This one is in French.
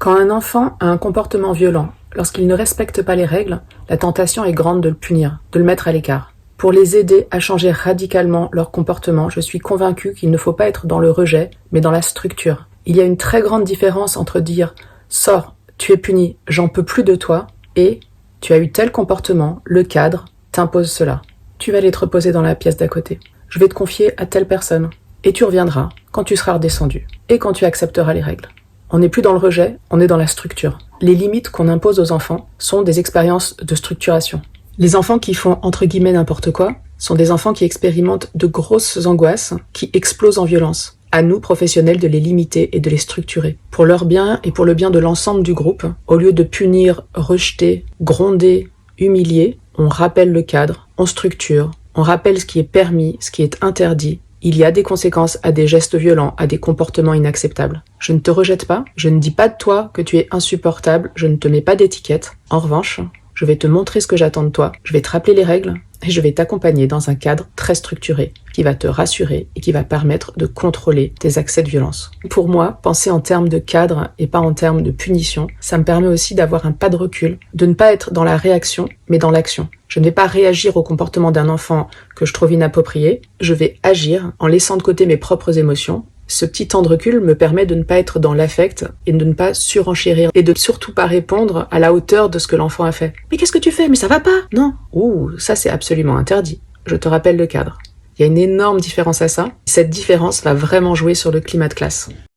Quand un enfant a un comportement violent, lorsqu'il ne respecte pas les règles, la tentation est grande de le punir, de le mettre à l'écart. Pour les aider à changer radicalement leur comportement, je suis convaincue qu'il ne faut pas être dans le rejet, mais dans la structure. Il y a une très grande différence entre dire « Sors, tu es puni, j'en peux plus de toi » et « Tu as eu tel comportement, le cadre t'impose cela. Tu vas aller te reposer dans la pièce d'à côté. Je vais te confier à telle personne. Et tu reviendras quand tu seras redescendu et quand tu accepteras les règles. » On n'est plus dans le rejet, on est dans la structure. Les limites qu'on impose aux enfants sont des expériences de structuration. Les enfants qui font entre guillemets n'importe quoi sont des enfants qui expérimentent de grosses angoisses qui explosent en violence. À nous, professionnels, de les limiter et de les structurer. Pour leur bien et pour le bien de l'ensemble du groupe, au lieu de punir, rejeter, gronder, humilier, on rappelle le cadre, on structure, on rappelle ce qui est permis, ce qui est interdit. Il y a des conséquences à des gestes violents, à des comportements inacceptables. Je ne te rejette pas, je ne dis pas de toi que tu es insupportable, je ne te mets pas d'étiquette. En revanche, je vais te montrer ce que j'attends de toi, je vais te rappeler les règles et je vais t'accompagner dans un cadre très structuré qui va te rassurer et qui va permettre de contrôler tes accès de violence. Pour moi, penser en termes de cadre et pas en termes de punition, ça me permet aussi d'avoir un pas de recul, de ne pas être dans la réaction, mais dans l'action. Je ne vais pas réagir au comportement d'un enfant que je trouve inapproprié, je vais agir en laissant de côté mes propres émotions. Ce petit temps de recul me permet de ne pas être dans l'affect et de ne pas surenchérir et de surtout pas répondre à la hauteur de ce que l'enfant a fait. « Mais qu'est-ce que tu fais? Mais ça va pas !» Non. Ouh, ça c'est absolument interdit. Je te rappelle le cadre. Il y a une énorme différence à ça. Cette différence va vraiment jouer sur le climat de classe.